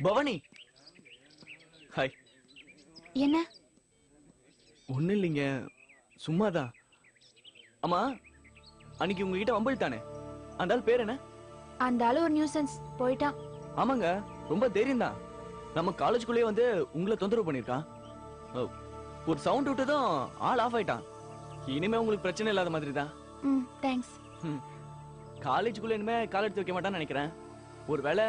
Bhavani, hi. என்ன? ஒண்ணு இல்லைங்க, சும்மாதான். அம்மா, அன்னைக்கு உங்ககிட்ட வம்பிழ்த்தானே, அந்த ஆள் பேர் என்ன? அந்த ஆளு ஒரு நியூசன்ஸ், போயிட்டான். ஆமாங்க, ரொம்ப தைரியம் தான். நம்ம காலேஜுக்குள்ளேயே வந்து உங்களை தொந்தரவு பண்ணிருக்கான். ஒரு சவுண்ட் விட்டதும் ஆள் ஆஃப் ஆயிட்டான். இனிமே உங்களுக்கு பிரச்சனை இல்லாத மாதிரி தான். தேங்க்ஸ். காலேஜுக்குள்ள இனிமே கால் எடுத்து வைக்க மாட்டான்னு நினைக்கிறேன். ஒருவேளை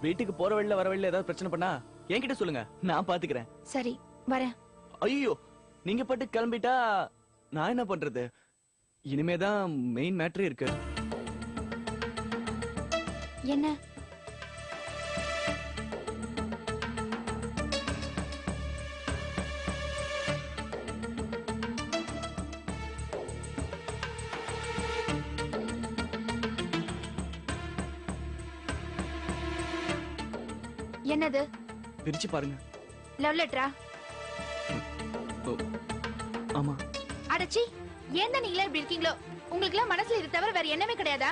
வீட்டுக்கு போற வழியில வர வழியில ஏதாவது பிரச்சனை பண்ணா என்கிட்ட சொல்லுங்க, நான் பாத்துக்கிறேன். சரி, வரேன். ஐயோ, நீங்க பாட்டு கிளம்பிட்டா நான் என்ன பண்றது? இனிமேதான் மெயின் மேட்டரே இருக்கு. என்ன? என்னது? பிரிச்சு பாருங்க. லவ் லெட்டரா? ஆமா. அடச்சி, ஏன் தான் நீங்களே இப்படி இருக்கீங்களோ? உங்களுக்கு எல்லாம் மனசுல இது தவிர வேற என்னமே கிடையாதா?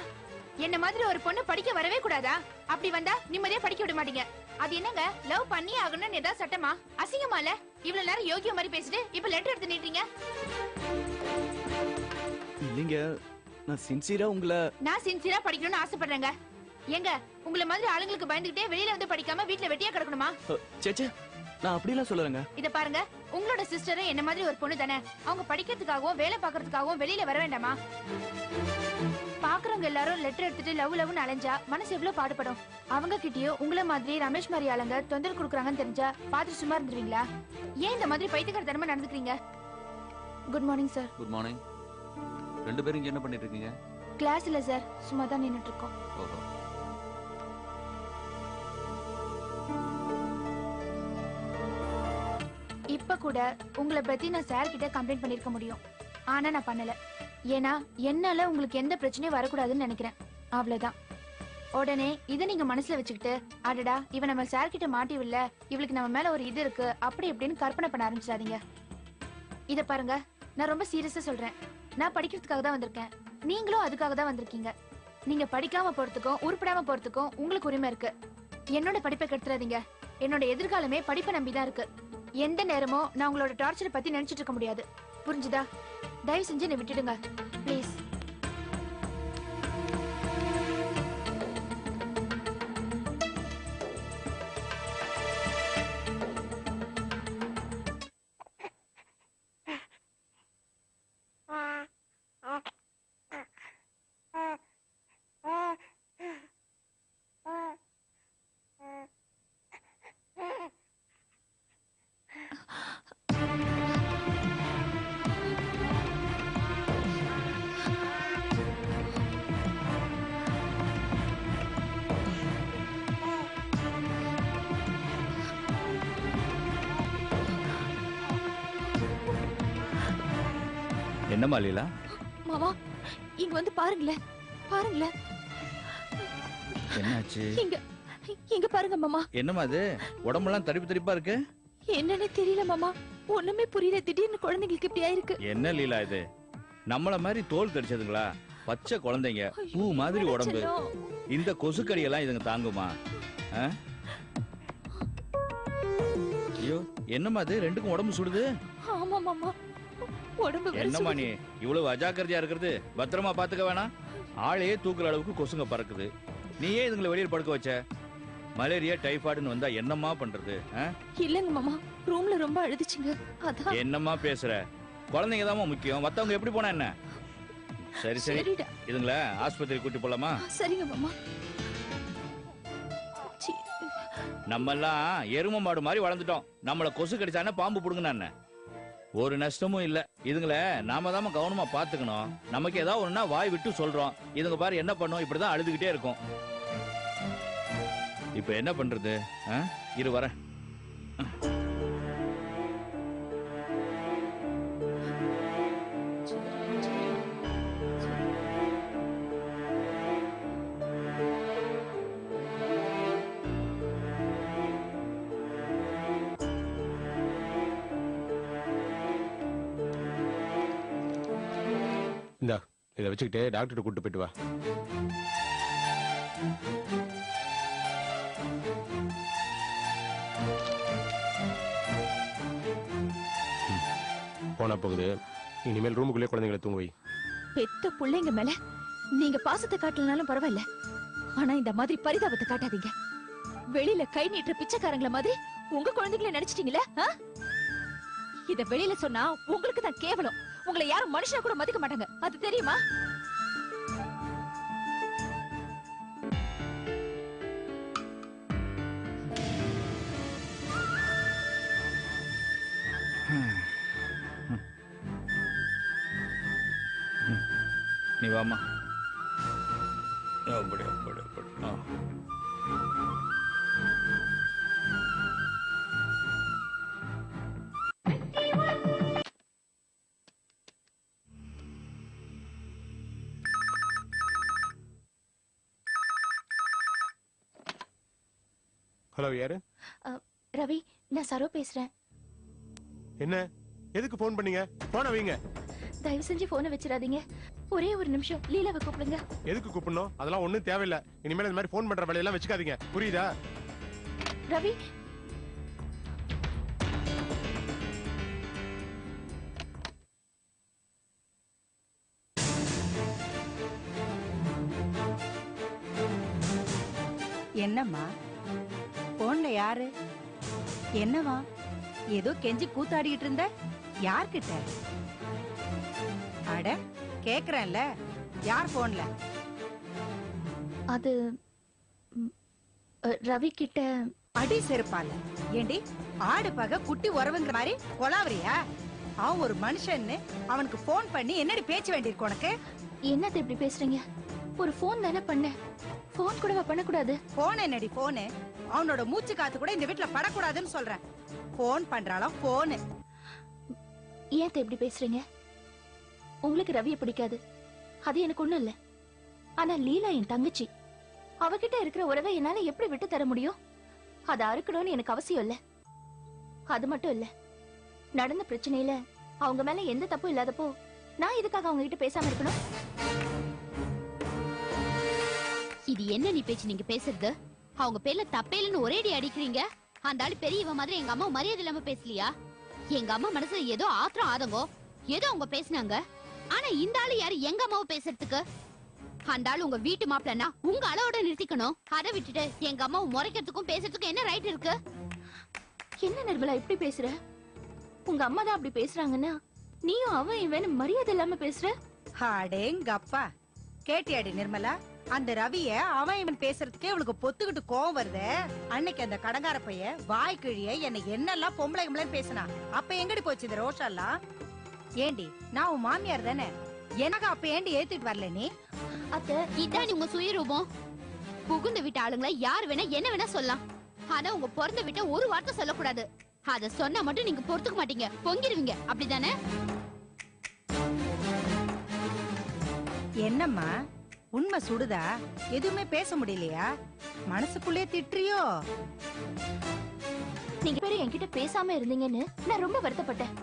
என்ன மாதிரி ஒரு பொண்ணு படிக்க வரவே கூடாதா? அப்படி வந்தா நிம்மதியா படிக்க விட மாட்டீங்க. அது என்னங்க, லவ் பண்ணி ஆகணும்னு ஏதாவது சட்டமா? அசிங்கமா இல்ல? இவ்வளவு நேரம் யோகிய மாதிரி பேசிட்டு இப்ப லெட்டர் எடுத்து நீட்டீங்க. இல்லைங்க, நான் சின்சியரா நான் சின்சியரா படிக்கணும்னு ஆசைப்படுறேங்க. எங்க உங்களை மாதிரி ஆளுங்களுக்கு பயந்துகிட்டே வெளியில வந்து படிக்காம வீட்டுல வெட்டியா கிடக்கணுமா? சேச்சே, நான் அப்படிலாம் சொல்லலங்க. இத பாருங்க, உங்களோட சிஸ்டரும் என்ன மாதிரி ஒரு பொண்ணு தானே. அவங்க படிக்கிறதுக்காகவும் வேலை பாக்குறதுக்காகவும் வெளியில வர வேண்டாமா? பாக்குறவங்க எல்லாரும் லெட்டர் எடுத்துட்டு லவ் லவ்னு அலைஞ்சா மனசு எவ்வளவு பாடுபடும். அவங்க கிட்டயும் உங்களை மாதிரி ரமேஷ் மாதிரி ஆளுங்க தொந்தரவு கொடுக்குறாங்கன்னு தெரிஞ்சா பாத்துட்டு சும்மா இருந்துருவீங்களா? ஏன் இந்த மாதிரி பைத்தியக்காரத்தனமா நடந்துக்கிறீங்க? Good morning sir. Good morning. ரெண்டு பேரும் இங்க என்ன பண்ணிட்டு இருக்கீங்க? கிளாஸ் இல்ல சார், சும்மா தான் நின்னுட்டு இருக்கோம். ஓஹோ. இப்ப கூட உங்களை பத்தி நான் சார் கிட்ட கம்ப்ளைண்ட் பண்ணிருக்க முடியும். ஆனா நான் பண்ணல. ஏன்னா என்னால உங்களுக்கு எந்த பிரச்சனையும் வரக்கூடாதுன்னு நினைக்கிறேன். அவ்வளவுதான். உடனே இதை நீங்க மனசுல வச்சுக்கிட்டு, அடடா இவன் நம்ம சார் கிட்ட மாட்டிவில்ல, இவளுக்கு நம்ம மேல ஒரு இது இருக்கு அப்படி இப்படின்னு கற்பனை பண்ண ஆரம்பிச்சிடாதீங்க. இத பாருங்க, நான் ரொம்ப சீரியஸா சொல்றேன். நான் படிக்கிறதுக்காக தான் வந்திருக்கேன். நீங்களும் அதுக்காக தான் வந்திருக்கீங்க. நீங்க படிக்காம போறதுக்கும் உருப்படாம போறதுக்கும் உங்களுக்கு உரிமை இருக்கு. என்னோட படிப்பை கெடுத்துறாதீங்க. என்னோட எதிர்காலமே படிப்பை நம்பிதான் இருக்கு. எந்த நேரமும் நான் உங்களோட டார்ச்சரை பத்தி நினைச்சிட்டு இருக்க முடியாது. புரிஞ்சுதா? தயவு செஞ்சு என்னை விட்டுடுங்க ப்ளீஸ். என்னம்மா லீலா? மாமா, இங்க வந்து பாருங்களேன். பாருங்களேன். என்னாச்சு? இங்க பாருங்க மாமா. என்னம்மா அது? உடம்பெல்லாம் தடிப்பு தடிப்பா இருக்கு. என்னன்னே தெரியல மாமா, ஒண்ணுமே புரியல. திடீர்னு குழந்தைங்களுக்கு இப்படி ஆயிருக்கு. என்ன லீலா இது? நம்மள மாதிரி தோல் தடிச்சதுங்களா? பச்சை குழந்தைங்க, பூ மாதிரி உடம்பு. இந்த கொசுக்கடி எல்லாம் இதுங்க தாங்குமா? ஐயோ, என்னம்மா அது? ரெண்டுக்கும் உடம்பு சுடுது. ஆமா மாமா, உடம்பு என்னம்மா நீ இவ்வளவு அஜாக்கிரதையா இருக்கிறது? பத்திரமா பாத்துக்க வேணாம்? ஆளையே தூக்குற அளவுக்கு கொசுங்க பறக்குது. நீயே இதுங்களை வெளியே படுக்க வச்ச? மலேரியா டைபாய்டுன்னு வந்தா என்னம்மா பண்றது? இல்லங்க மாமா, ரூம்ல ரொம்ப அழுதுச்சுங்க. அதான். என்னம்மா பேசுற? குழந்தைங்க தான் முக்கியம், மத்தவங்க எப்படி போனா என்ன? சரி சரி, இதுங்கள ஆஸ்பத்திரி கூட்டி போலாமா? சரிங்க மாமா. நம்ம எல்லாம் எரும மாடு மாதிரி வளர்ந்துட்டோம். நம்மள கொசு கடிச்சானே பாம்பு புடுங்கன்னு ஒரு நஷ்டமும் இல்ல. இதுங்கள நாம தான் கவனமா பாத்துக்கணும். நமக்கு ஏதாவது ஒண்ணுனா வாய் விட்டு சொல்றோம். இதுங்க பாரு என்ன பண்ணும், இப்படிதான் அழுதுகிட்டே இருக்கும். இப்ப என்ன பண்றது? இரு வரேன். இதை வச்சுக்கிட்டு டாக்டர் கூட்டு போயிட்டு வா. போனா போகுது, இனிமேல் ரூமுக்குள்ளே குழந்தைங்களை தூங்க வை. பெத்த பிள்ளைங்க மேல நீங்க பாசத்தை காட்டலனாலும் பரவாயில்ல, ஆனா இந்த மாதிரி பரிதாபத்தை காட்டாதீங்க. வெளியில கை நீட்டுற பிச்சைக்காரங்கள மாதிரி உங்க குழந்தைகளை நினைச்சிட்டீங்களே? இத வெளியில சொன்னா உங்களுக்கு தான் கேவலம். உங்களை யாரும் மனுஷனா கூட மதிக்க மாட்டாங்க, அது தெரியுமா? நீ வாமா. ஹலோ, யாரு? ரவி, நான் சரோ பேசுறேன். என்ன, எதுக்கு போன் பண்ணீங்க? போன வைங்க. தயவு செஞ்சு போனை வச்சிடாதீங்க. ஒரே ஒரு நிமிஷம் லீலாவை கூப்பிடுங்க. எதுக்கு கூப்பிடணும்? அதெல்லாம் ஒண்ணும் தேவையில்லை. இனிமேல் இந்த மாதிரி போன் பண்ற வேலையெல்லாம் வச்சுக்காதீங்க, புரியுதா? ரவி, என்னம்மா போன்ல யாரு? என்னவா? ஏதோ கெஞ்சி கூத்தாடிட்டு இருந்த, யார்கிட்ட? அட கேக்குறேன்ல, யார் போன்ல? அது ரவி கிட்ட. அடி செருப்பால. ஏண்டி ஆடு பக குட்டி உறவுங்கிற மாதிரி கொலாவறியா? அவன் ஒரு மனுஷன்னு அவனுக்கு போன் பண்ணி என்னடி பேச்சு வேண்டியிருக்கு உனக்கு? என்னது இப்படி பேசுறீங்க? ஒரு போன் தானே பண்ண, போன் கூடவா பண்ணக்கூடாது? போன் என்னடி போனு? அவனோட மூச்சு காத்து கூட இந்த வீட்டுல படக்கூடாதுன்னு சொல்றேன். போன் பண்றாலும் போனு. ஏன் இப்படி பேசுறீங்க? உங்களுக்கு ரவியை பிடிக்காது, அது எனக்கு ஒண்ணும் இல்ல. ஆனா லீலா என் தங்கச்சி, அவகிட்ட இருக்கிற உறவை என்னால எப்படி விட்டு தர முடியும்? அது அறுக்கணும்னு எனக்கு அவசியம் இல்ல. அது மட்டும் இல்ல, நடந்த பிரச்சனையில அவங்க மேல எந்த தப்பும் இல்லாதப்போ நான் இதுக்காக அவங்க கிட்ட பேசாம இருக்கணும்? இது என்ன நீ பேச்சு நீங்க பேசுறது? அவங்க பேர்ல தப்பேலன்னு ஒரேடி அடிக்கிறீங்க. அந்த ஆளு பெரியவ மாதிரி எங்க அம்மா மரியாதை இல்லாம பேசலையா? எங்க அம்மா மனசுல ஏதோ ஆத்திரம் ஆதங்கம் ஏதோ அவங்க பேசினாங்க. ஆனா இந்த ஆளு யாரு எங்க அம்மாவை பேசுறதுக்கு? அந்த ஆளு உங்க வீட்டு மாப்பிள்ளனா உங்க அளவோட நிறுத்திக்கணும். அதை விட்டுட்டு எங்க அம்மாவை முறைக்கிறதுக்கும் பேசுறதுக்கும் என்ன ரைட் இருக்கு? என்ன நிர்மலா இப்படி பேசுற? உங்க அம்மா தான் அப்படி பேசுறாங்கன்னா நீயும் அவன் இவன் மரியாதை இல்லாம பேசுற? அடேங்கப்பா, கேட்டியாடி நிர்மலா? அந்த ரவிய அவன் இவன் பேசுறதுக்கே இவளுக்கு பொத்துக்கிட்டு கோவம் வருது. அன்னைக்கு அந்த கடங்கார பைய வாய் கிழிய என்ன என்னெல்லாம் பொம்பளை பேசினா, அப்ப எங்கடி போச்சு இந்த ரோஷாலாம்? ஏண்டி நான் உன் மாமியார் தானே, எனக்கு அப்ப ஏண்டி ஏத்திட்டு வரல நீ? அத்தை, இதான் உங்க சுயரூபம். புகுந்த வீட்டு ஆளுங்களை யார் வேணா என்ன வேணா சொல்லலாம், ஆனா உங்க பிறந்த வீட்டை ஒரு வார்த்தை சொல்லக்கூடாது. அத சொன்னா மட்டும் நீங்க பொறுத்துக்க மாட்டீங்க, பொங்கிடுவீங்க, அப்படிதானே? என்னம்மா உண்மை சுடுதா? எதுவுமே பேச முடியலையா? மனசுக்குள்ளே திட்டுறியோ? நீங்க பேரு என்கிட்ட பேசாம இருந்தீங்கன்னு நான் ரொம்ப வருத்தப்பட்டேன்.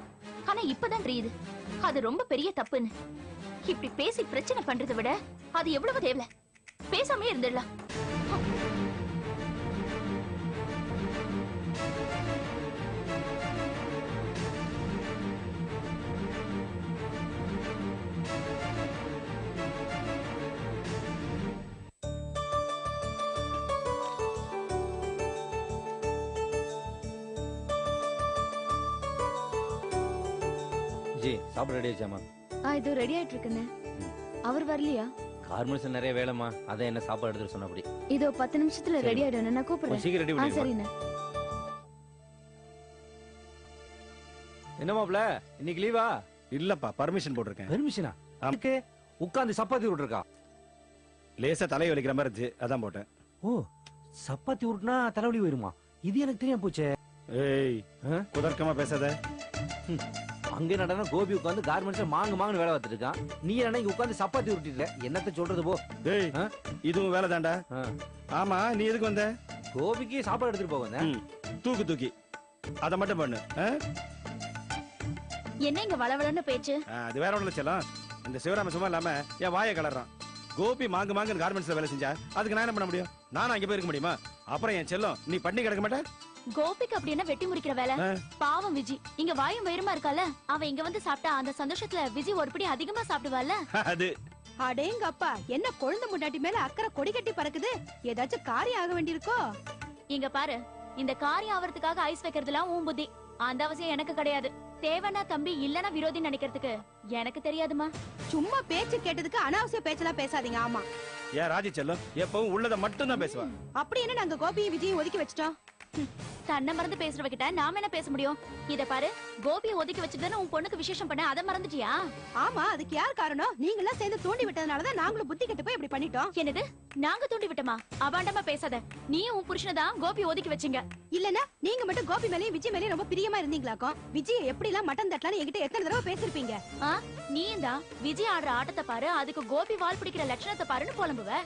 ஆனா இப்பதான் தெரியுது அது ரொம்ப பெரிய தப்புன்னு. இப்படி பேசி பிரச்சனை பண்றதை விட அது எவ்வளவு தேவை, பேசாமே இருந்துடலாம். ஜி, சாப்பிட ரெடி ஆச்சாமா? இது ரெடி ஆயிட்டு இருக்குன்னு. அவர் வரலையா? கார்மெண்ட்ஸ் நிறைய வேலைமா, அதான் என்ன சாப்பாடு எடுத்துட்டு சொன்ன. அப்படி இதோ 10 நிமிஷத்துல ரெடி ஆயிடும், நான் கூப்பிடுறேன். சீக்கிரம் ரெடி பண்ணி. சரிண்ணே. என்ன மாப்ள, இன்னைக்கு லீவா? இல்லப்பா, பர்மிஷன் போட்டிருக்கேன். பெர்மிஷனா? அதுக்கு உட்கார்ந்து சப்பாத்தி உருட்டுறக்கா? லேசா தலை வலிக்கிற மாதிரி இருந்துச்சு, அதான் போட்டேன். ஓ, சப்பாத்தி உருட்டுனா தலைவலி வருமா? இது எனக்கு தெரியாம போச்சே. ஏய், குதர்க்கமா பேசாத. அங்க நடனா கோபி உட்கார்ந்து கார்மெண்ட்ஸ்ல மாங்கு வேலை பார்த்துட்டு இருக்கான். நீ என்ன இங்க உட்கார்ந்து சப்பாத்தி உருட்டிட்டு என்னத்த சொல்றது? போ. டேய், இதுவும் வேலை தாண்டா. ஆமா, நீ எதுக்கு வந்த? கோபிக்கு சாப்பாடு எடுத்துட்டு போக வந்தேன். தூக்கி அத மட்டும் பண்ணு. என்ன இங்க வளவளன்னு பேச்சு? அது வேற ஒண்ணுல செல்லம். இந்த சிவராம சும்மா இல்லாம என் வாயை கலறான். கோபி மாங்கு மாங்கு கார்மெண்ட்ஸ்ல வேலை செஞ்சா அதுக்கு நான் என்ன பண்ண முடியும்? நானும் அங்க போய் இருக்க முடியுமா? அப்புறம் என் செல்லம் நீ பண்ணி கிடக்க மாட்டே? கோபிக்கு அப்படி என்ன வெட்டி முறிக்கிற வேலை? பாவம் விஜி இங்க வாயும் வயிறுமா இருக்கால, அவ இங்க வந்து சாப்பிட்டா அந்த சந்தோஷத்துல விஜி ஒருபடி அதிகமா சாப்பிடுவாள்ல. அது அடேங்க அப்பா, என்ன கொழுந்து முன்னாடி மேல அக்கறை கொடி கட்டி பறக்குது. ஏதாச்சும் காரியம் ஆக வேண்டியிருக்கோ? இங்க பாரு, இந்த காரியம் ஆவறதுக்காக ஐஸ் வைக்கிறதுலாம் உன் புத்தி. அந்த அவசியம் எனக்கு கிடையாது. தேவனா தம்பி இல்லனா விரோதின்னு நினைக்கிறதுக்கு எனக்கு தெரியாதுமா. சும்மா பேச்சு கேட்டதுக்கு அனாவசிய பேச்செல்லாம் பேசாதீங்க. ஆமா, ஏன் ராஜி செல்லம் எப்பவும் உள்ளத மட்டும் தான் பேசுவா. அப்படி என்ன நாங்க கோபியும் விஜயும் ஒதுக்கி வச்சிட்டோம்? தன்னை மறந்து பேசுறவகிட்ட நாம என்ன பேச முடியும்? இத பாரு, கோபியை ஒதுக்கி வச்சுட்டு உன் பொண்ணுக்கு விசேஷம் பண்ண, அதை மறந்துட்டியா? ஆமா, அதுக்கு யார் காரணம்? நீங்க எல்லாம் சேர்ந்து தூண்டி விட்டதுனாலதான் நாங்களும் புத்தி கெட்டு போய் இப்படி பண்ணிட்டோம். என்னது, நாங்க தூண்டி விட்டோமா? அபாண்டமா பேசாத. நீ உன் புருஷனை தான் கோபி ஒதுக்கி வச்சீங்க. இல்லன்னா நீங்க மட்டும் கோபி மேலயும் விஜய் மேலயும் ரொம்ப பிரியமா இருந்தீங்களாக்கும். விஜய் எப்படி எல்லாம் மட்டன் தட்டலான்னு என்கிட்ட எத்தனை தடவை பேசிருப்பீங்க. நீ தான் விஜய் ஆடுற ஆட்டத்தை பாரு, அதுக்கு கோபி வால் பிடிக்கிற லட்சணத்தை பாருன்னு புலம்புவ.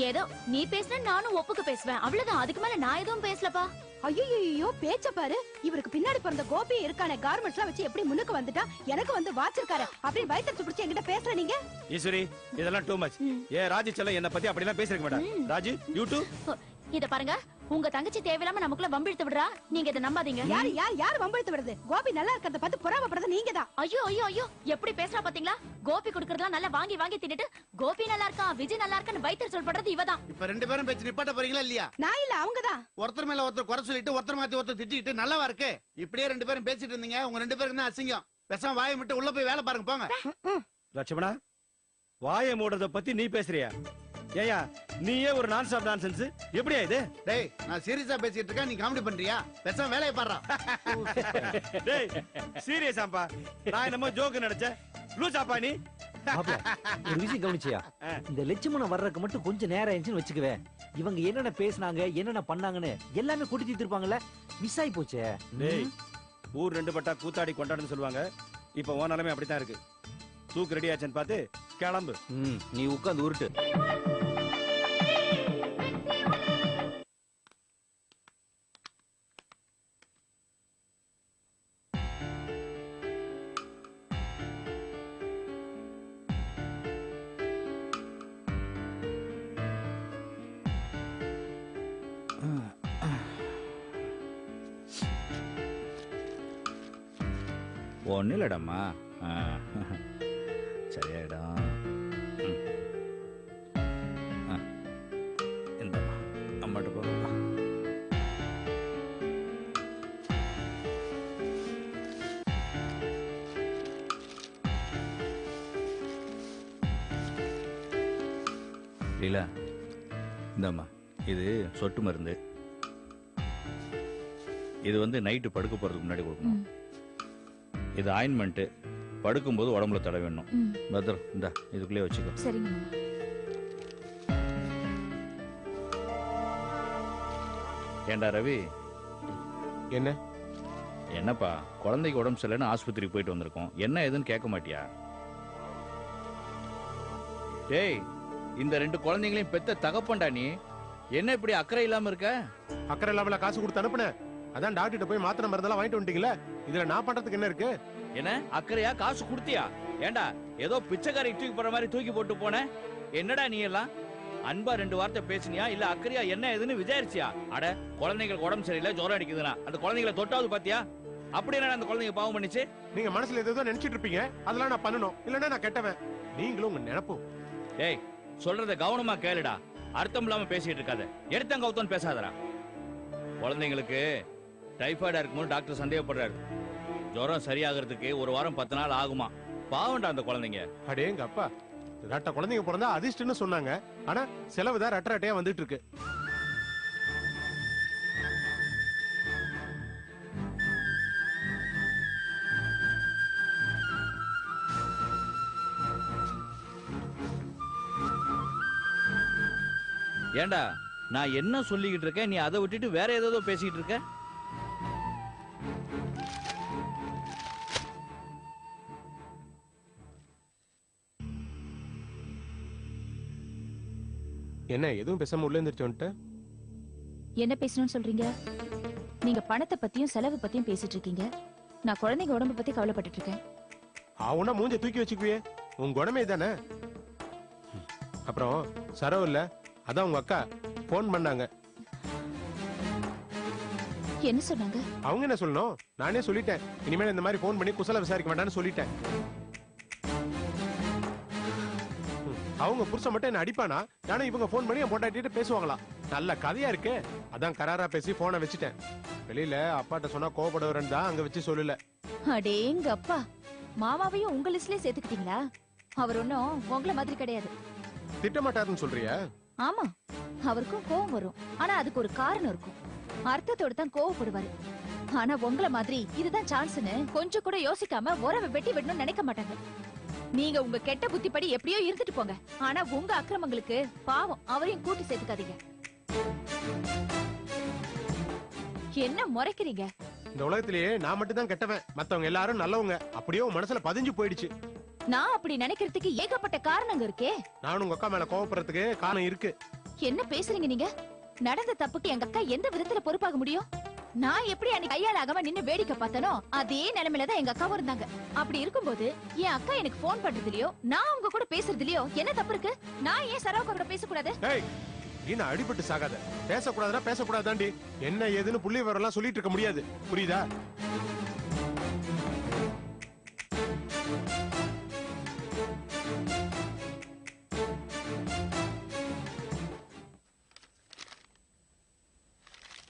ஏதோ நீ பேசுன நானும் ஒப்புக்கு பேசுவேன், அவ்வளவுதான். அதுக்கு மேல நான் எதுவும் பேசலப்பா. ஐயோ, பேச்ச பாரு. இவருக்கு பின்னாடி பிறந்த கோபி இருக்கான கார்மெண்ட்ஸ் எல்லாம் வச்சு எப்படி முன்னுக்கு வந்துட்டா, எனக்கு வந்து வாச்சிருக்காரு அப்படின்னு வயிற்று பிடிச்சி என்கிட்ட பேசுற நீங்க. ஈஸ்வரி, இதெல்லாம் டூ மச். ஏன் ராஜி செல்லம் என்ன பத்தி அப்படி எல்லாம் பேசிருக்க மாட்டா. Raji, you too. இத பாருங்க, உங்க தங்கச்சி தேவையில்லாம நமக்குள்ள வம்பிழுத்து விடுறா. நீங்க இதை நம்பாதீங்க. யார் வம்பிழுத்து விடுறது? கோபி நல்லா இருக்கிறத பார்த்து பொறாமப்படுறது நீங்க தான். ஐயோ எப்படி பேசுறா பாத்தீங்களா? கோபி குடுக்கறதெல்லாம் நல்லா வாங்கி வாங்கி தின்னுட்டு கோபி நல்லா இருக்கா விஜய் நல்லா இருக்கான்னு வயிற்று சொல்படுறது இவதான். இப்ப ரெண்டு பேரும் பேச்சு நிப்பாட்ட போறீங்களா இல்லையா? நான் இல்ல, அவங்கதான். ஒருத்தர் மேல ஒருத்தர் குறை சொல்லிட்டு ஒருத்தர் மாத்தி ஒருத்தர் திட்டிட்டு நல்லவா இருக்கு. இப்படியே ரெண்டு பேரும் பேசிட்டு இருந்தீங்க, உங்க ரெண்டு பேருக்கு தான் அசிங்கம். பேசாம வாயை விட்டு உள்ள போய் வேலை பாருங்க, போங்க. லட்சுமணா, வாயை மூடுறத பத்தி நீ பேசுறியா? ஏயா நீயே ஒரு நான் ஸ்டாப் நான்சென்ஸ். எப்படியா இது? டேய், நான் சீரியஸா பேசிட்டு இருக்கேன், நீ காமெடி பண்றியா? பேசாம வேலையை பாடுறா. டேய் சீரியஸாப்பா? நான் என்னமோ ஜோக்கு நினைச்சேன். லூசாப்பா நீ? ஒரு விஷயம் கவனிச்சியா? இந்த லட்சுமணன் வர்றதுக்கு மட்டும் கொஞ்சம் நேரம் ஆயிடுச்சுன்னு வச்சுக்குவேன், இவங்க என்னென்ன பேசினாங்க என்னென்ன பண்ணாங்கன்னு எல்லாமே கொட்டி தீர்த்திருப்பாங்கல்ல. மிஸ் ஆகி போச்சே. டேய், ஊர் ரெண்டு பட்டா கூத்தாடி கொண்டாடுன்னு சொல்லுவாங்க. இப்ப உன் நிலைமை அப்படித்தான் இருக்கு. தூக்கு ரெடி ஆச்சுன்னு பார்த்து கிளம்பு. நீ உட்காந்து உருட்டு. ஒன்னும் இல்லடம்மா, சரியாயிடும். இந்தம்மா அம்மாட்ட போ. லீலா, இந்தம்மா இது சொட்டு மருந்து. இது வந்து நைட்டு படுக்க போறதுக்கு முன்னாடி கொடுக்கணும். இது ஆயின்மெண்ட், படுக்கும்போது உடம்புல தடவிடணும். பத்திரம், இந்த இதுக்குள்ளே வச்சுக்கோ. சரிங்க. ஏண்டா ரவி, என்ன என்னப்பா குழந்தைக்கு உடம்பு சரியில்லைன்னு ஆஸ்பத்திரிக்கு போயிட்டு வந்திருக்கோம், என்ன ஏதுன்னு கேட்க மாட்டியா? டேய், இந்த ரெண்டு குழந்தைங்களையும் பெத்த தகப்பண்டா நீ, என்ன இப்படி அக்கறை இல்லாம இருக்க? அக்கறை இல்லாமல காசு கொடுத்து அனுப்புனேன். அதான் டாக்டர் போய் மாத்திரை மருந்தெல்லாம் வாங்கிட்டு வந்துட்டீங்களா? இதுல நான் பண்றதுக்கு என்ன இருக்கு? என்ன அக்கறையா? காசு கொடுத்தியா? ஏண்டா ஏதோ பிச்சைக்காரி தூக்கி போற மாதிரி தூக்கி போட்டு போன? என்னடா நீ எல்லாம் அன்பா ரெண்டு வார்த்தை பேசினியா இல்ல அக்கறையா என்ன ஏதுன்னு விசாரிச்சியா? அட, குழந்தைங்களுக்கு உடம்பு சரியில்லை, ஜுரம் அடிக்குதுன்னா அந்த குழந்தைகளை தொட்டாவது பாத்தியா? அப்படி என்ன அந்த குழந்தைங்க பாவம் பண்ணிச்சு? நீங்க மனசுல ஏதோ நினைச்சிட்டு இருப்பீங்க, அதெல்லாம் நான் பண்ணணும். இல்லன்னா நான் கெட்டவன். நீங்களும் உங்க நினைப்போம். டேய், சொல்றத கவனமா கேளுடா. அர்த்தம் இல்லாம பேசிட்டு இருக்காத. எடுத்தங்கவுத்தோன்னு பேசாதடா. குழந்தைங்களுக்கு டைபாய்டா இருக்கும்போது டாக்டர் சந்தேகப்படுறாரு. ஜுரம் சரியாகிறதுக்கு 1 வாரம் 10 நாள் ஆகுமா. பாவம்டா அந்த குழந்தைங்க. அடேங்க அப்பா, ரெட்ட குழந்தைங்க பிறந்தா அதிர்ஷ்டம்னு சொன்னாங்க. ஆனா செலவு தான் ரெட்ட ரெட்டையா வந்துட்டு இருக்கு. ஏண்டா நான் என்ன சொல்லிக்கிட்டு இருக்கேன், நீ அதை விட்டுட்டு வேற ஏதோ பேசிக்கிட்டு இருக்க? என்ன எதுவும் பேசாம உள்ள இருந்துட்டு? என்ன பேசணும்னு சொல்றீங்க? நீங்க பணத்தை பத்தியும் செலவு பத்தியும் பேசிட்டு இருக்கீங்க. நான் குழந்தைங்க உடம்பு பத்தி கவலைப்பட்டு இருக்கேன். அவனா மூஞ்ச தூக்கி வச்சுக்குவியே, உன் குணமே தானே. அப்புறம் சரவு இல்ல, அதான் உங்க அக்கா போன் பண்ணாங்க. என்ன சொன்னாங்க? அவங்க என்ன சொல்லணும், நானே சொல்லிட்டேன். இனிமேல் இந்த மாதிரி போன் பண்ணி குசல விசாரிக்க வேண்டாம்னு சொல்லிட்டேன். அவங்க புருஷன் மட்டும் என்ன அடிப்பானா, நானும் இவங்க போன் பண்ணி என் பொண்டாட்டிட்டு பேசுவாங்களா? நல்ல கதையா இருக்கு. அதான் கராரா பேசி போனை வச்சுட்டேன். வெளியில அப்பாட்ட சொன்னா கோபப்படுறேன்னு தான் அங்க வச்சு சொல்லல. அடேங்க அப்பா, மாமாவையும் உங்க லிஸ்ட்லயே சேர்த்துக்கிட்டீங்களா? அவர் ஒன்னும் உங்கள மாதிரி கிடையாது. திட்டமாட்டாருன்னு சொல்றியா? ஆமா, அவருக்கும் கோவம் வரும். ஆனா அதுக்கு ஒரு காரணம் இருக்கும். அர்த்தத்தோட தான் கோவப்படுவாரு. ஆனா உங்கள மாதிரி இதுதான் சான்ஸ்னு கொஞ்சம் கூட யோசிக்காம உறவை வெட்டி விடணும்னு நினைக்க மாட்டாங்க. நீங்க உங்க கெட்ட புத்திப்படி எப்படியோ இருந்துட்டு போங்க. ஆனா உங்க அக்கிரமங்களுக்கு பாவம் அவரையும் கூட்டி சேர்த்துக்காதீங்க. என்ன முறைக்கிறீங்க? இந்த உலகத்திலேயே நான் மட்டும் தான் கெட்டவன், மத்தவங்க எல்லாரும் நல்லவங்க. அப்படியே உன் மனசுல பதிஞ்சு போயிடுச்சு. நான் அப்படி நினைக்கிறதுக்கு ஏகப்பட்ட காரணங்க இருக்கே. நானும் உங்க அக்கா மேல கோவப்படுறதுக்கு காரணம் இருக்கு. என்ன பேசுறீங்க நீங்க? நடந்த தப்புக்கு எங்க அக்கா எந்த விதத்துல பொறுப்பாக முடியும்? நான் எப்படி அன்னைக்கு கையால் ஆகாம நின்னு வேடிக்கை பார்த்தனோ அதே நிலைமையில தான் எங்க அக்காவும் இருந்தாங்க. அப்படி இருக்கும்போது என் அக்கா எனக்கு போன் பண்றதுலயோ நான் அவங்க கூட பேசுறதுலயோ என்ன தப்பு இருக்கு? நான் ஏன் சரவக்கா கூட பேசக்கூடாது? நீ அடிபட்டு சாகாத. பேசக்கூடாதுன்னா பேசக்கூடாதாண்டி. என்ன ஏதுன்னு புள்ளி விவரம் சொல்லிட்டு இருக்க முடியாது, புரியுதா?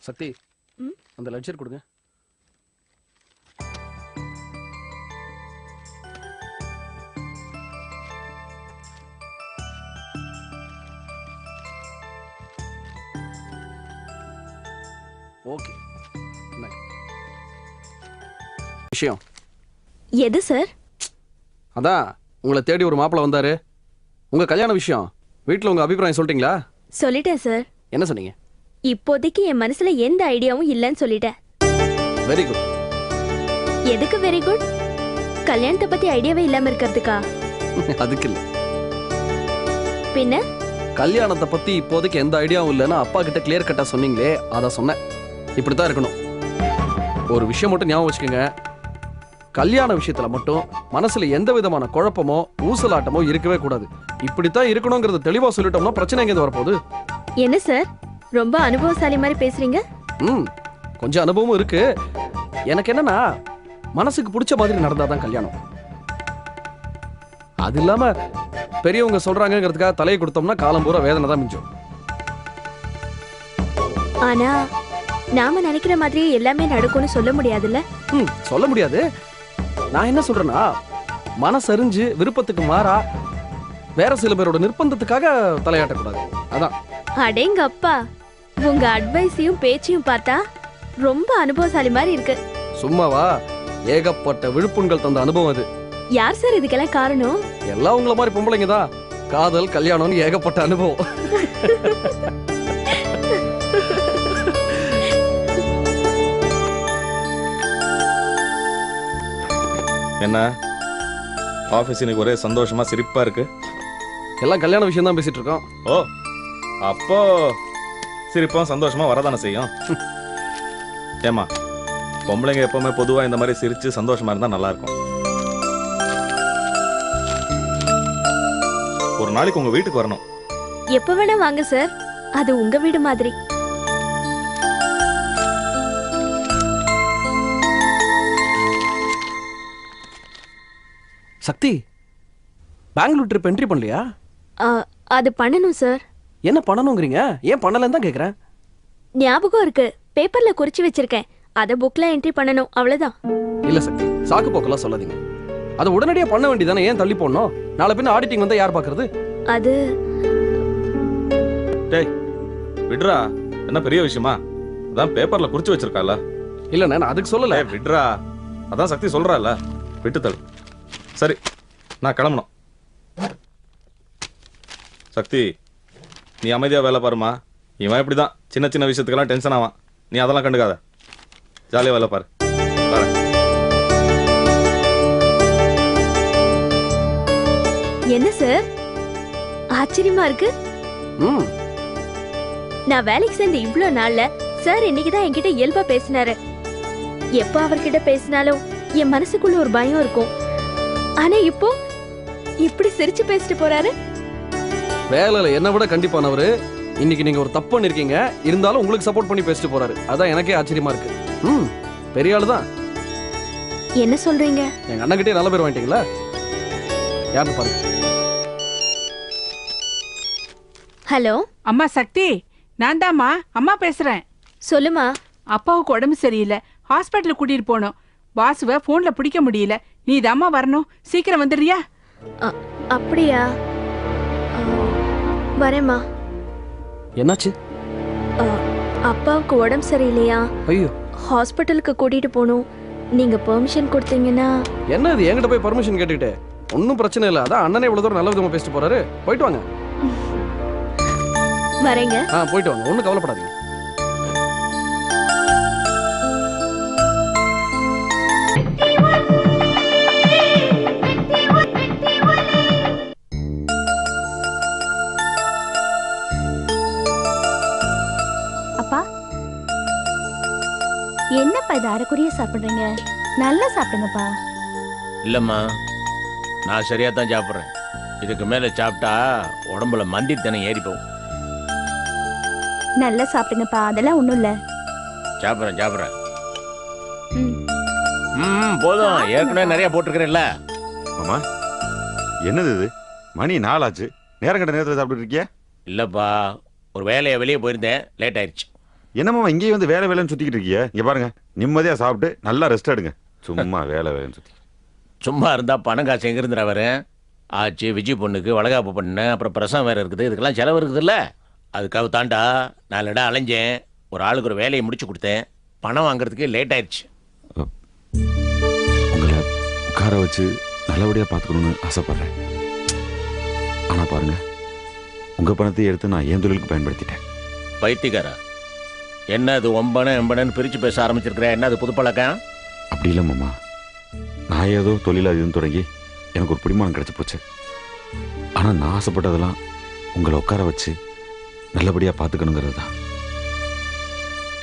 சக்தி, அந்த லட்சர் கொடுங்க. ஓகே. விஷயம் எது சார்? அதான் உங்களை தேடி ஒரு மாப்பிள்ளை வந்தாரு. உங்க கல்யாண விஷயம் வீட்டில் உங்க அபிப்பிராயம் சொல்லிட்டீங்களா? சொல்லிட்டேன் சார். என்ன சொன்னீங்க? இப்போதைக்கு என் மனசுல எந்த ஐடியாவும் இல்லைன்னு சொல்லிட்டேன். Very good. எதுக்கு வெரி குட்? கல்யாணத்தை பத்தி ஐடியாவே இல்லாம இருக்கிறதுக்கா? அதுக்கு இல்ல. பின்ன கல்யாணத்தை பத்தி இப்போதைக்கு எந்த ஐடியாவும் இல்லைன்னா அப்பா கிட்ட கிளியர் கட்டா சொன்னீங்களே, அத சொன்னேன். இப்படித்தான் இருக்கணும். ஒரு விஷயம் மட்டும் ஞாபகம் வச்சுக்கோங்க, கல்யாண விஷயத்துல மட்டும் மனசுல எந்த விதமான குழப்பமோ ஊசலாட்டமோ இருக்கவே கூடாது. இப்படித்தான் இருக்கணுங்கிறத தெளிவா சொல்லிட்டோம்னா பிரச்சனை எங்க வரப்போகுது? என்ன சார் ரொம்ப அனுபவசாலி மாதிரி பேசுறீங்க? கொஞ்சம் அனுபவமும் இருக்கு. எனக்கு என்னன்னா மனசுக்கு பிடிச்ச மாதிரி நடந்தாதான் கல்யாணம். அது இல்லாம பெரியவங்க சொல்றாங்கிறதுக்காக தலையை கொடுத்தோம்னா காலம் பூரா வேதனை தான் மிஞ்சும். ஆனா நாம நினைக்கிற மாதிரியே எல்லாமே நடக்கும்னு சொல்ல முடியாதுல்ல? சொல்ல முடியாது. நான் என்ன சொல்றேன்னா மனசறிஞ்சு விருப்பத்துக்கு மாறா வேற சில பேரோட நிர்பந்தத்துக்காக தலையாட்டக்கூடாது. அதான். அடேங்க அப்பா, உங்க அட்வைஸையும் பேச்சையும் பார்த்தா ரொம்ப அனுபவசாலி மாதிரி இருக்கு. சும்மாவா? ஏகப்பட்ட விழுப்புண்கள் தந்த அனுபவம் அது. யார் சார் இதுக்கெல்லாம் காரணம்? எல்லாம் உங்களை மாதிரி பொம்பளைங்க தான். காதல் கல்யாணம்னு ஏகப்பட்ட அனுபவம். என்ன ஆபீஸ் இன்னைக்கு ஒரே சந்தோஷமா சிரிப்பா இருக்கு? எல்லாம் கல்யாண விஷயம் தான் பேசிட்டு இருக்கோம். ஓ, அப்போ சிரிப்பும் சந்தோஷமா வரதானே செய்யும். ஏமா, பொம்பளைங்க எப்பவுமே பொதுவா இந்த மாதிரி சிரிச்சு சந்தோஷமா இருந்தா நல்லா இருக்கும். ஒரு நாளைக்கு உங்க வீட்டுக்கு வரணும். எப்ப வேணா வாங்க சார், அது உங்க வீடு மாதிரி. சக்தி, பெங்களூர் ட்ரிப் என்ட்ரி பண்ணலையா? அது பண்ணணும் சார். என்ன பண்ணணுங்கிறீங்க? ஏன் பண்ணலன்னு தான் கேக்குறேன். ஞாபகம் இருக்கு, பேப்பர்ல குறிச்சு வச்சிருக்கேன். அத புக்ல என்ட்ரி பண்ணணும், அவ்வளவுதான். இல்ல சக்தி, சாக்கு போக்கெல்லாம் சொல்லாதீங்க. அதை உடனடியா பண்ண வேண்டியதானே, ஏன் தள்ளி போடணும்? நாளை பின்ன ஆடிட்டிங் வந்தா யார் பாக்குறது? அது டேய் விட்ரா, என்ன பெரிய விஷயமா? அதான் பேப்பர்ல குறிச்சு வச்சிருக்கால. இல்ல நான் அதுக்கு சொல்லல. விட்ரா, அதான் சக்தி சொல்றால, விட்டு தள்ளு. சரி, நான் கிளம்பணும். சக்தி, நீ அமைதியா வேலை பாருமா. இவன் இப்படிதான் சின்ன சின்ன விஷயத்துக்கெல்லாம் டென்ஷன் ஆவான். நீ அதெல்லாம் கண்டுக்காத, ஜாலியா வேலை பாரு. என்ன சார் ஆச்சரியமா இருக்கு? நான் வேலைக்கு சேர்ந்த இவ்ளோ நாள்ல சார் இன்னைக்குதான் என்கிட்ட இயல்பா பேசினாரு. எப்ப அவர்கிட்ட பேசினாலும் என் மனசுக்குள்ள ஒரு பயம் இருக்கும். ஆனா இப்போ இப்படி சிரிச்சு பேசிட்டு போறாரு? வேலையில என்ன விட கண்டிப்பானவரு. இன்னைக்கு நீங்க ஒரு தப்பு பண்ணிருக்கீங்க, இருந்தாலும் உங்களுக்கு சப்போர்ட் பண்ணி பேசிட்டு போறாரு. அதான் எனக்கே ஆச்சரியமா இருக்கு. பெரிய ஆளு தான். என்ன சொல்றீங்க? எங்க அண்ணன் கிட்டே நல்ல பேர் வாங்கிட்டீங்களா? யாருன்னு பாருங்க. ஹலோ அம்மா சக்தி, நான் தாம்மா அம்மா பேசுறேன். சொல்லுமா. அப்பாவுக்கு உடம்பு சரியில்லை, ஹாஸ்பிட்டலுக்கு கூட்டிட்டு போனோம். வாசுவை போன்ல பிடிக்க முடியல. நீ தாம்மா வரணும், சீக்கிரம் வந்துடுறியா? அப்படியா? வரேம்மா. என்னாச்சு? அப்பாவுக்கு உடம்பு சரியில்லையா? ஐயோ, ஹாஸ்பிட்டலுக்கு கூட்டிட்டு போகணும். நீங்க பெர்மிஷன் கொடுத்தீங்கன்னா. என்ன இது என்கிட்ட போய் பர்மிஷன் கேட்டுக்கிட்டே? ஒன்றும் பிரச்சனை இல்லை. அதான் அண்ணனே இவ்வளவு தூரம் நல்ல விதமா பேசிட்டு போறாரு. போயிட்டு வாங்க. வரேங்க. போயிட்டு வாங்க, ஒன்றும் கவலைப்படாதீங்க. அப்பா, என்னப்பா இது அரைக்குறைய சாப்பிடுறீங்க? நல்லா சாப்பிடுங்கப்பா. இல்லம்மா, நான் சரியா தான் சாப்பிட்றேன். இதுக்கு மேல சாப்பிட்டா உடம்புல மந்தித்தனம் ஏறி போகும். நல்லா சாப்பிடுங்கப்பா, அதெல்லாம் ஒண்ணும் இல்ல. சாப்பிட்றேன். போதும், ஏற்கனவே நிறைய போட்டிருக்கிறேன்ல. மாமா, என்னது இது? மணி 4 ஆச்சு. நேரம் கட்ட நேரத்தில் சாப்பிட்டு இருக்கியா? இல்லப்பா, ஒரு வேலையை வெளியே போயிருந்தேன், லேட் ஆயிடுச்சு. என்னம்மா இங்கேயே வந்து வேலைன்னு சுத்திக்கிட்டு இருக்கிய? இங்க பாருங்க, நிம்மதியா சாப்பிட்டு நல்லா ரெஸ்ட் எடுங்க. சும்மா வேலைன்னு சுத்தி. சும்மா இருந்தா பணம் காசு எங்க இருந்துடா வரேன்? ஆச்சு, விஜய் பொண்ணுக்கு வளகாப்பு பண்ணேன், அப்புறம் பிரசவம் வேற இருக்குது, இதுக்கெல்லாம் செலவு இருக்குதுல்ல. அதுக்காக தாண்டா 4 இடம் அலைஞ்சேன். ஒரு ஆளுக்கு ஒரு வேலையை முடிச்சு கொடுத்தேன். பணம் வாங்குறதுக்கு லேட் ஆயிடுச்சு. உங்களை உட்கார வச்சு நல்லபடியா பார்த்துக்கணும்னு ஆசைப்படுறேன். ஆனா பாருங்க, உங்க பணத்தை எடுத்து நான் என் தொழிலுக்கு பயன்படுத்திட்டேன். பைத்தியக்காரா, என்ன அது ஒம்பனன்னு பிரிச்சு பேச ஆரம்பிச்சிருக்கிற? என்ன அது புது பழக்கம்? அப்படி இல்லை மாமா, நான் ஏதோ தொழிலாளின்னு தொடங்கி எனக்கு ஒரு பிடிமானம் கிடைச்சி போச்சு. ஆனா நான் ஆசைப்பட்டதெல்லாம் உங்களை உட்கார வச்சு நல்லபடியா பார்த்துக்கணுங்கிறது தான்.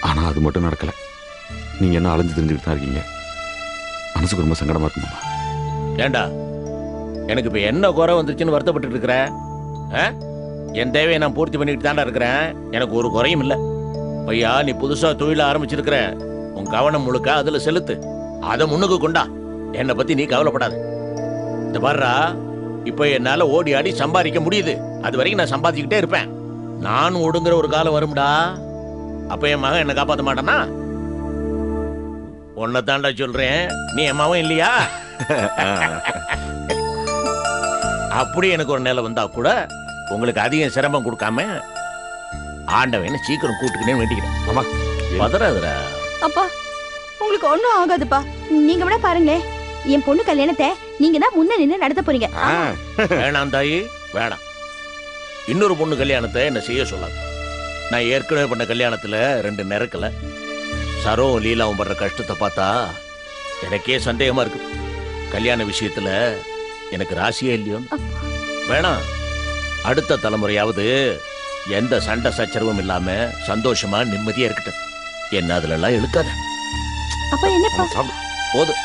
ஆனா அது மட்டும் நடக்கல. நீங்க என்ன அலைஞ்சு தெரிஞ்சுக்கிட்டு தான் இருக்கீங்க. மனசுக்கு ரொம்ப சங்கடமா இருக்கு மாமா. ஏண்டா, எனக்கு இப்ப என்ன குறை வந்துருச்சுன்னு வருத்தப்பட்டு இருக்கிற? என் தேவையை நான் பூர்த்தி பண்ணிட்டு தாண்டா இருக்கிறேன். எனக்கு ஒரு குறையும் இல்லை. ஐயா, நீ புதுசா தொழில ஆரம்பிச்சிருக்கிற, உன் கவனம் முழுக்க அதுல செலுத்து. அதை முன்னுக்கு கொண்டா. என்னை பத்தி நீ கவலைப்படாது. இந்த பாருடா, இப்ப என்னால ஓடி ஆடி சம்பாதிக்க முடியுது. அது வரைக்கும் நான் சம்பாதிச்சுக்கிட்டே இருப்பேன். நான் ஒடுங்குற ஒரு காலம் வரும்டா. அப்ப என் மகன் என்ன காப்பாற்ற மாட்டானா? உன்னை தாண்டா சொல்றேன், நீ என் மகன் இல்லையா? அப்படி எனக்கு ஒரு நிலை வந்தா கூட உங்களுக்கு அதிகம் சிரமம் கொடுக்காம ஆண்டவன் சீக்கிரம் கூட்டுக்கினே வேண்டிக்கிறேன். ஆமா, பதறாதுடா. அப்பா, உங்களுக்கு ஒண்ணும் ஆகாதுப்பா. நீங்க விட பாருங்க, என் பொண்ணு கல்யாணத்தை நீங்க தான் முன்ன நின்று நடத்த போறீங்க. வேணாம் தாயி, வேணாம். இன்னொரு பொண்ணு கல்யாணத்தை என்ன செய்ய சொல்லாது. நான் ஏற்கனவே பண்ண கல்யாணத்துல 2 நிறக்கல. சரோவும் லீலாவும் படுற கஷ்டத்தை பார்த்தா எனக்கே சந்தேகமா இருக்கு. கல்யாண விஷயத்துல எனக்கு ராசியே இல்லையோ. வேணாம், அடுத்த தலைமுறையாவது எந்த சண்டை சச்சரவும் இல்லாம சந்தோஷமா நிம்மதியா இருக்கட்டும். என்ன அதுல எல்லாம் இழுக்காத. அப்ப என்னப்பா? போதும்.